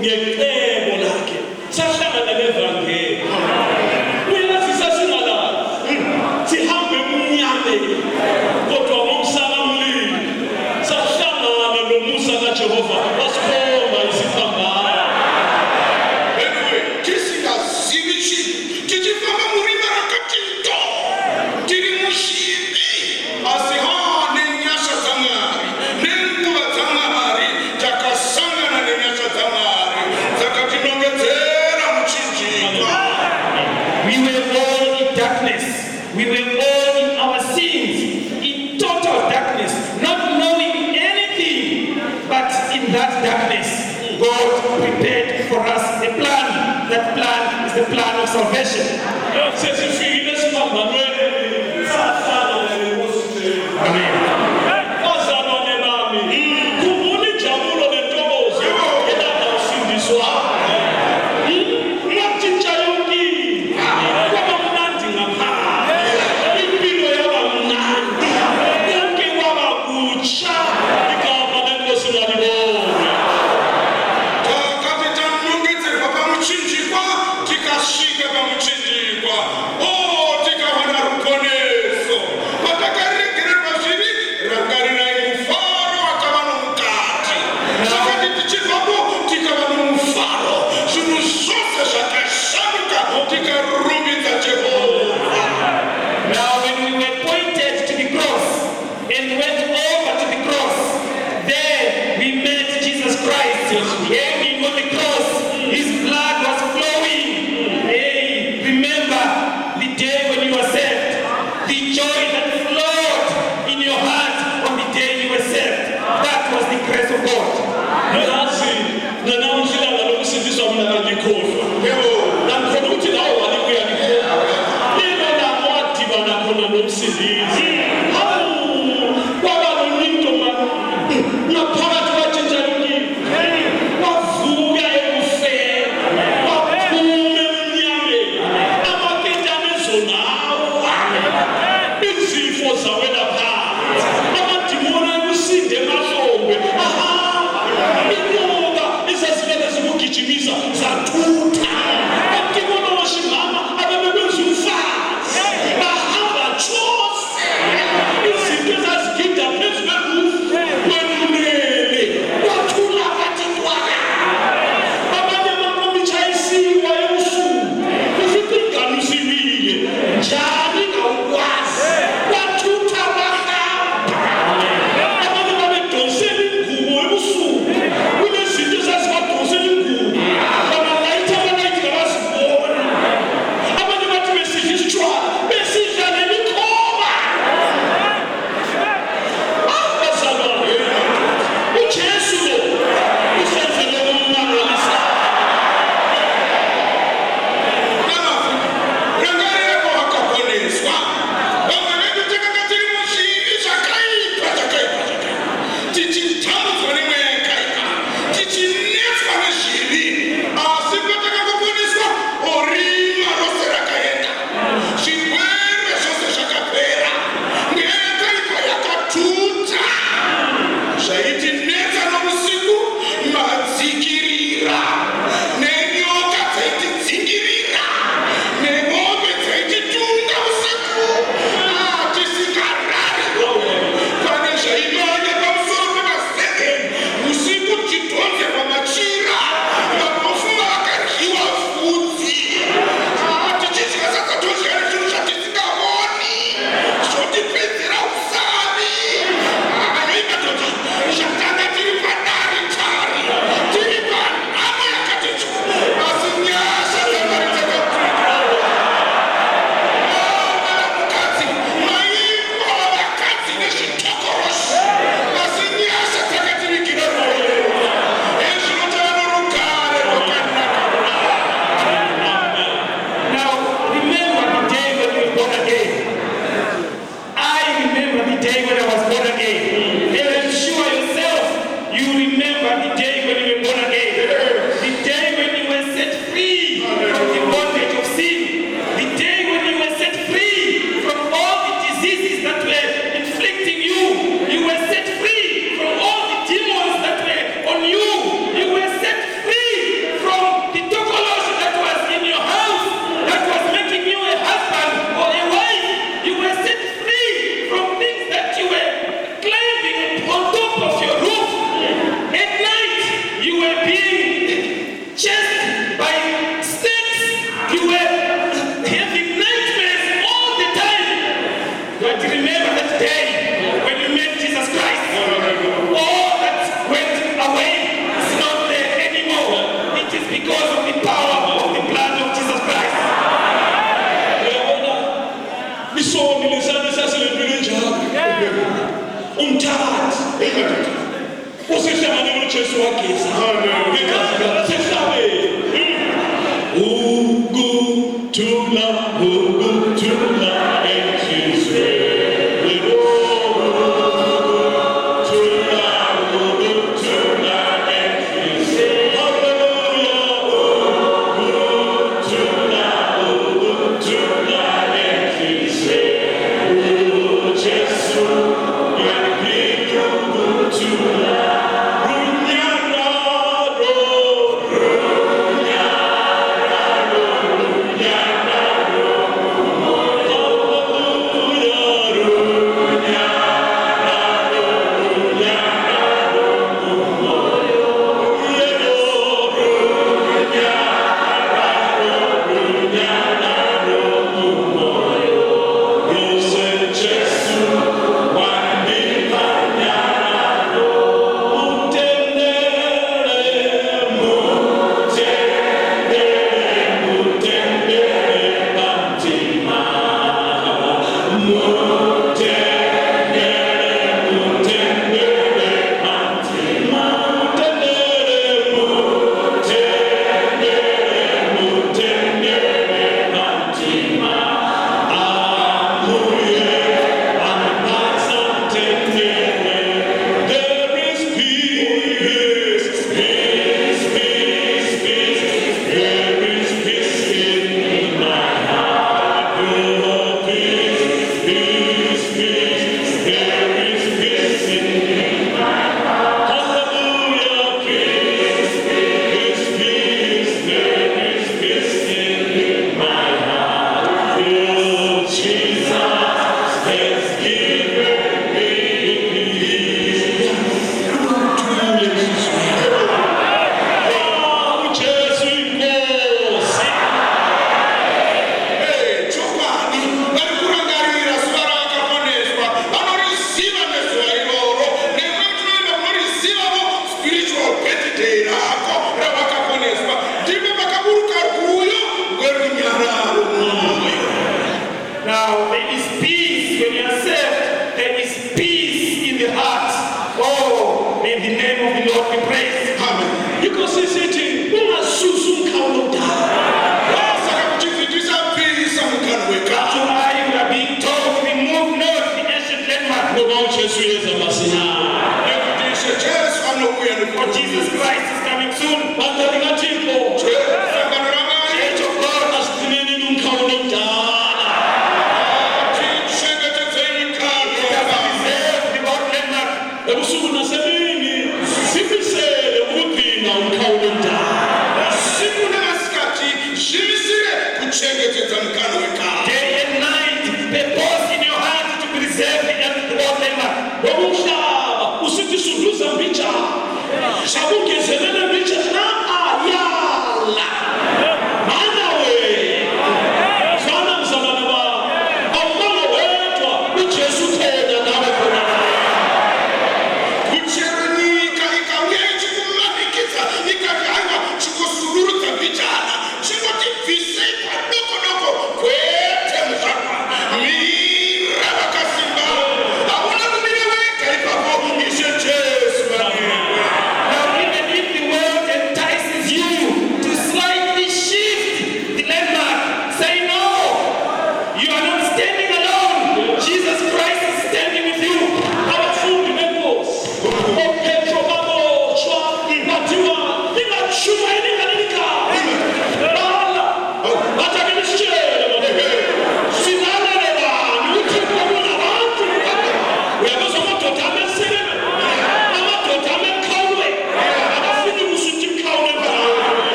ngecebo lakhe sahlangana nevangeli We were all in darkness. We were all in our sins, in total darkness, not knowing anything. But in that darkness, God prepared for us a plan. That plan is the plan of salvation. Amen. Hanging on the cross, his blood was flowing. Hey, remember,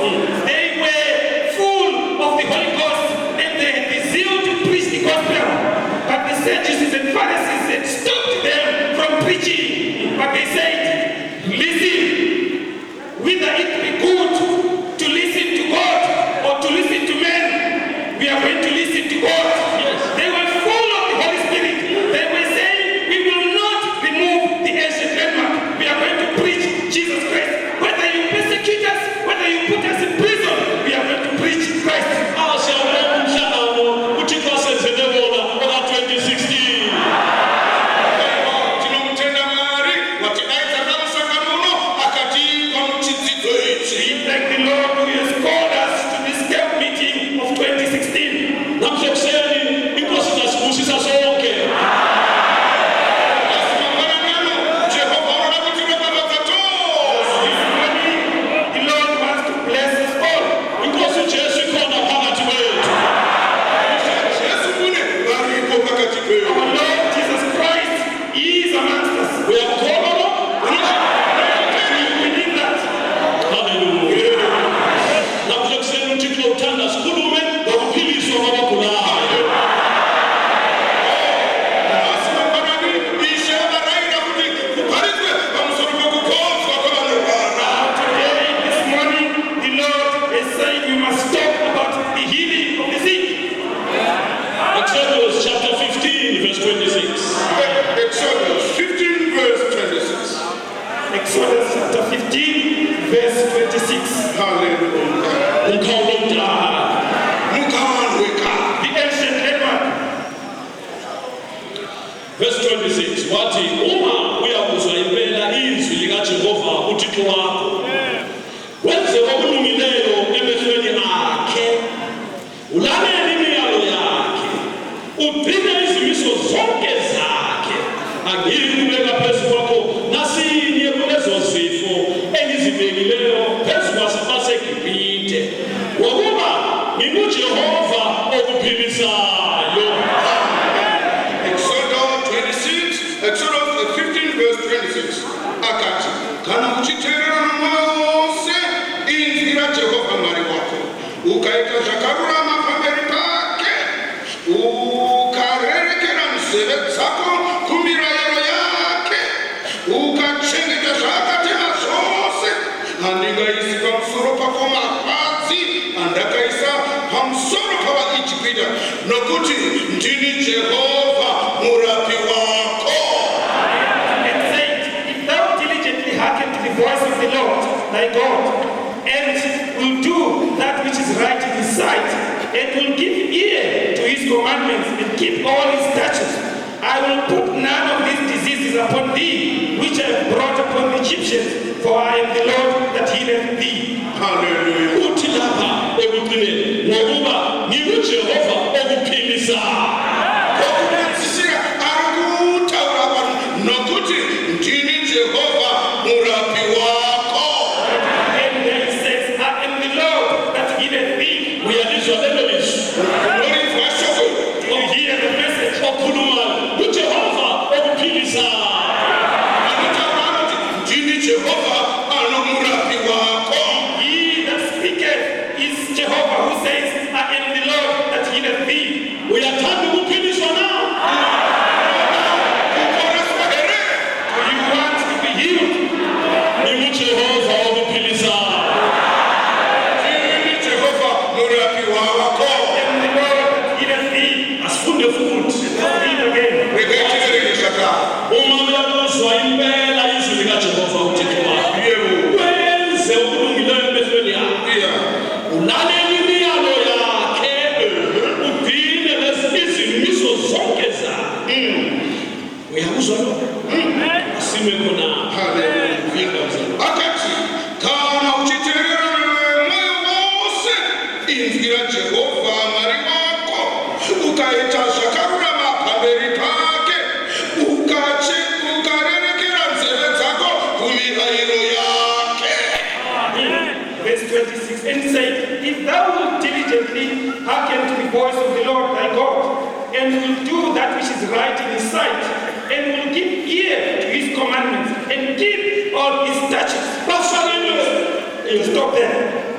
They were full of the Holy Ghost, and preaching, but they said, listen, whether it be good to listen to God or to listen to men, we are going to listen to God. Yes. They were full of the Holy Spirit. They were saying, we will not remove the ancient landmark. We are going to preach Jesus Christ. Whether you persecute us, whether you put us in prison, we are going to preach Christ. We thank the Lord who has called us to this camp meeting of 2016. The Lord wants to bless us all. Our Lord Jesus Christ is amongst us. We need that. Today, this morning, the Lord has said we must talk about the healing of the sick. Exodus chapter 15, verse 26. Exodus 15 verse 26. Exodus chapter 15, verse 26. Hallelujah. You can't wake up. The ancient landmark. Verse 26. Wathi uma uyakuzwa impela izwi likaJehova uThixo wakho. Wenze okulungileyo emehlweni akhe. Ulalele imiyalo yakhe. Ugcine izimiso zonke zakhe. Angiyikubeka phezu kwakho nasinye kulezo zifo engizibekileyo phezu kwaseGibhithe. Ngokuba nginguJehova okuphilisayo. Exodus 15 verse 26. Akati kana uchiterera mwoyo wose inzwi raJehova Mwari wako ukaita zvakarurama pamberi pake ukarerekera nzeve dzako kumirayiro yake ukachengeta zvaakatema zvose handingaisi pamusoro pako mapadzi andakaisa pamusoro pavaIjipita nokuti ndini Jehovha murapi wako. And said, if thou diligently hearken to the voice of the Lord thy God, and will do that which is right in his sight, and will give ear to his commandments, and keep all his statutes, I will put none of these diseases upon thee, which I have brought upon the Egyptians, for I am the Lord that healeth thee. Hallelujah. Uthi lapha ekugcineni ngokuba nginguJehova okuphilisa. Okunenzisira akutaura vanhu nokuti ndini Jehovha murapi wako. And then he says, I am the Lord that healeth thee. Uyalizwa lelo lizwi. Unorinzwa shoko. You hear the message. Okhulumayo nguJehova okuphilisa. Anotaura anoti ndini Jehovha anomurapi wako. He that speaketh is Jehovah, who says, I am the Lord that healeth thee. Uyathanda ukuphiliswa na? Kuporeswa here. Do you want to be healed? NginguJehova okuphilisa. Ndini Jehovha murapi wako. I am the Lord that healeth thee. Asifunde futhi. Read again. Regechiverekesha ta. Uma uyakuzwa impela izwi likaJehova uThixo wakho. Yebo. Wenze okulungileyo emehlweni akhe. Yeah. Ulalele imiyalo yakhe. Ugcine izimiso zonke zakhe. Uyakuzwa lo? Asime khona. Hallelujah. Akati kana uchiterera mwoyo wose inzwi raJehova Mwari wako ukaita zvakarurama pamberi pake ukarerekera nzeve dzako kumirayiro yake. Verse 26. And said, if thou wilt diligently hearken to the voice of the Lord thy God, and will do that which is right in his sight, and will give ear to his commandments, and keep all his statutes. You stop there.